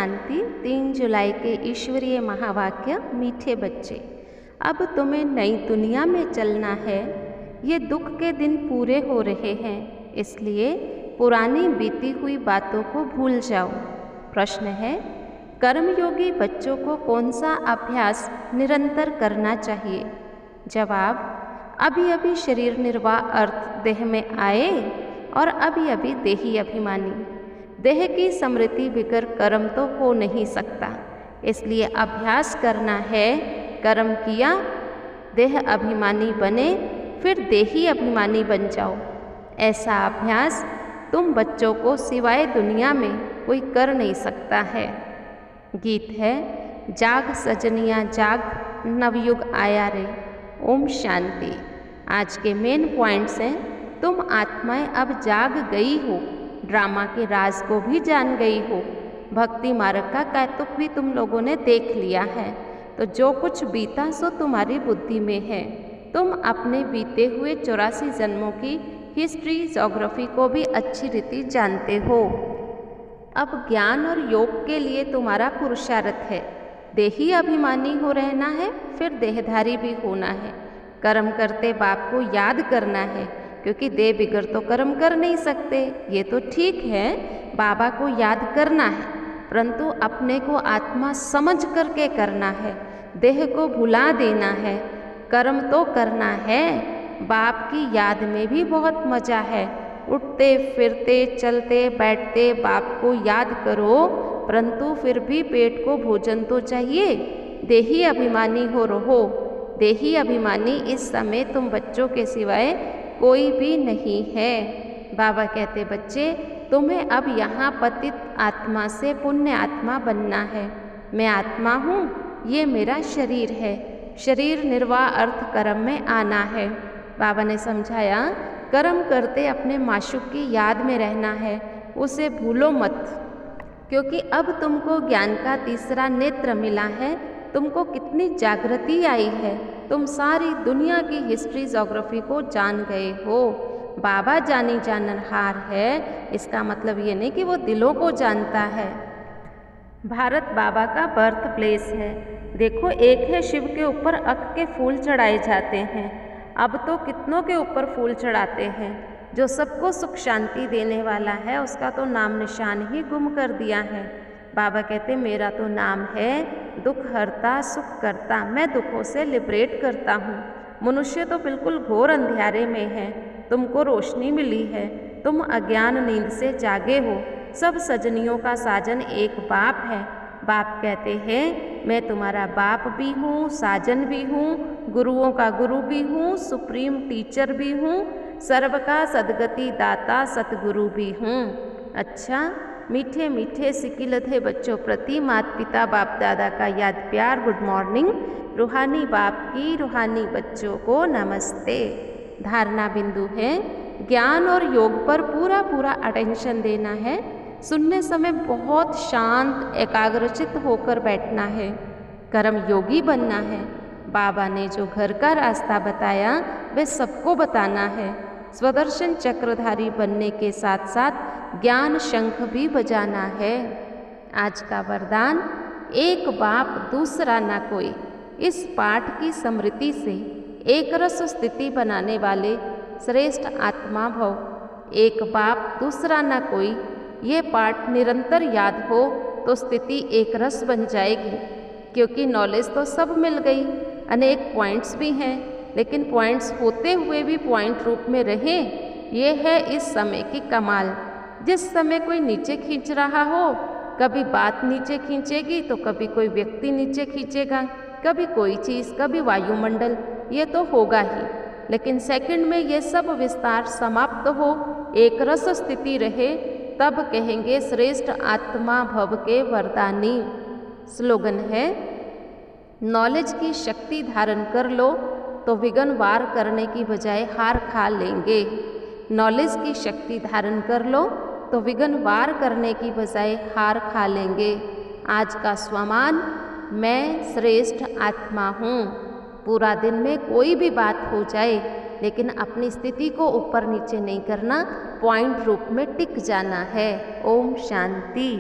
शांति। 3 जुलाई के ईश्वरीय महावाक्य। मीठे बच्चे, अब तुम्हें नई दुनिया में चलना है। ये दुख के दिन पूरे हो रहे हैं, इसलिए पुरानी बीती हुई बातों को भूल जाओ। प्रश्न है, कर्मयोगी बच्चों को कौन सा अभ्यास निरंतर करना चाहिए? जवाब, अभी अभी शरीर निर्वाह अर्थ देह में आए और अभी अभी देही अभिमानी। देह की समृद्धि बिगर कर्म तो हो नहीं सकता, इसलिए अभ्यास करना है। कर्म किया, देह अभिमानी बने, फिर देही अभिमानी बन जाओ। ऐसा अभ्यास तुम बच्चों को सिवाय दुनिया में कोई कर नहीं सकता है। गीत है, जाग सजनिया जाग, नवयुग आया रे। ओम शांति। आज के मेन पॉइंट्स हैं, तुम आत्माएं अब जाग गई हो, ड्रामा के राज को भी जान गई हो, भक्ति मार्ग का कौतुक भी तुम लोगों ने देख लिया है। तो जो कुछ बीता सो तुम्हारी बुद्धि में है। तुम अपने बीते हुए 84 जन्मों की हिस्ट्री ज्योग्राफी को भी अच्छी रीति जानते हो। अब ज्ञान और योग के लिए तुम्हारा पुरुषार्थ है। देही अभिमानी हो रहना है, फिर देहधारी भी होना है। कर्म करते बाप को याद करना है, क्योंकि देह बिगर तो कर्म कर नहीं सकते। ये तो ठीक है, बाबा को याद करना है, परंतु अपने को आत्मा समझ करके करना है। देह को भुला देना है, कर्म तो करना है। बाप की याद में भी बहुत मजा है। उठते फिरते चलते बैठते बाप को याद करो, परंतु फिर भी पेट को भोजन तो चाहिए। देही अभिमानी हो रहो। देही अभिमानी इस समय तुम बच्चों के सिवाय कोई भी नहीं है। बाबा कहते, बच्चे तुम्हें अब यहाँ पतित आत्मा से पुण्य आत्मा बनना है। मैं आत्मा हूँ, ये मेरा शरीर है। शरीर निर्वाह अर्थ कर्म में आना है। बाबा ने समझाया, कर्म करते अपने माशूक की याद में रहना है, उसे भूलो मत, क्योंकि अब तुमको ज्ञान का तीसरा नेत्र मिला है। तुमको कितनी जागृति आई है। तुम सारी दुनिया की हिस्ट्री ज्योग्राफी को जान गए हो। बाबा जानी जाननहार है, इसका मतलब ये नहीं कि वो दिलों को जानता है। भारत बाबा का बर्थ प्लेस है। देखो, एक है शिव के ऊपर अख के फूल चढ़ाए जाते हैं। अब तो कितनों के ऊपर फूल चढ़ाते हैं। जो सबको सुख शांति देने वाला है, उसका तो नाम निशान ही गुम कर दिया है। बाबा कहते, मेरा तो नाम है दुख हरता सुख करता। मैं दुखों से लिबरेट करता हूँ। मनुष्य तो बिल्कुल घोर अंधियारे में है, तुमको रोशनी मिली है। तुम अज्ञान नींद से जागे हो। सब सजनियों का साजन एक बाप है। बाप कहते हैं, मैं तुम्हारा बाप भी हूँ, साजन भी हूँ, गुरुओं का गुरु भी हूँ, सुप्रीम टीचर भी हूँ, सर्व का सदगति दाता सतगुरु भी हूँ। अच्छा, मीठे मीठे सिकिलधे बच्चों प्रति माता पिता बाप दादा का याद प्यार गुड मॉर्निंग। रूहानी बाप की रूहानी बच्चों को नमस्ते। धारणा बिंदु है, ज्ञान और योग पर पूरा पूरा अटेंशन देना है। सुनने समय बहुत शांत एकाग्रचित होकर बैठना है। कर्म योगी बनना है। बाबा ने जो घर का रास्ता बताया वह सबको बताना है। स्वदर्शन चक्रधारी बनने के साथ साथ ज्ञान शंख भी बजाना है। आज का वरदान, एक बाप दूसरा ना कोई। इस पाठ की स्मृति से एक रस स्थिति बनाने वाले श्रेष्ठ आत्मा भव। एक बाप दूसरा ना कोई, ये पाठ निरंतर याद हो तो स्थिति एक रस बन जाएगी। क्योंकि नॉलेज तो सब मिल गई, अनेक पॉइंट्स भी हैं, लेकिन पॉइंट्स होते हुए भी पॉइंट रूप में रहें, ये है इस समय की कमाल। जिस समय कोई नीचे खींच रहा हो, कभी बात नीचे खींचेगी तो कभी कोई व्यक्ति नीचे खींचेगा, कभी कोई चीज़, कभी वायुमंडल, ये तो होगा ही। लेकिन सेकंड में ये सब विस्तार समाप्त हो, एक रस स्थिति रहे, तब कहेंगे श्रेष्ठ आत्मा भव के वरदानी। स्लोगन है, नॉलेज की शक्ति धारण कर लो तो विघ्न वार करने की बजाय हार खा लेंगे। नॉलेज की शक्ति धारण कर लो तो विघ्न वार करने की बजाय हार खा लेंगे। आज का स्वमान, मैं श्रेष्ठ आत्मा हूँ। पूरा दिन में कोई भी बात हो जाए, लेकिन अपनी स्थिति को ऊपर नीचे नहीं करना, पॉइंट रूप में टिक जाना है। ओम शांति।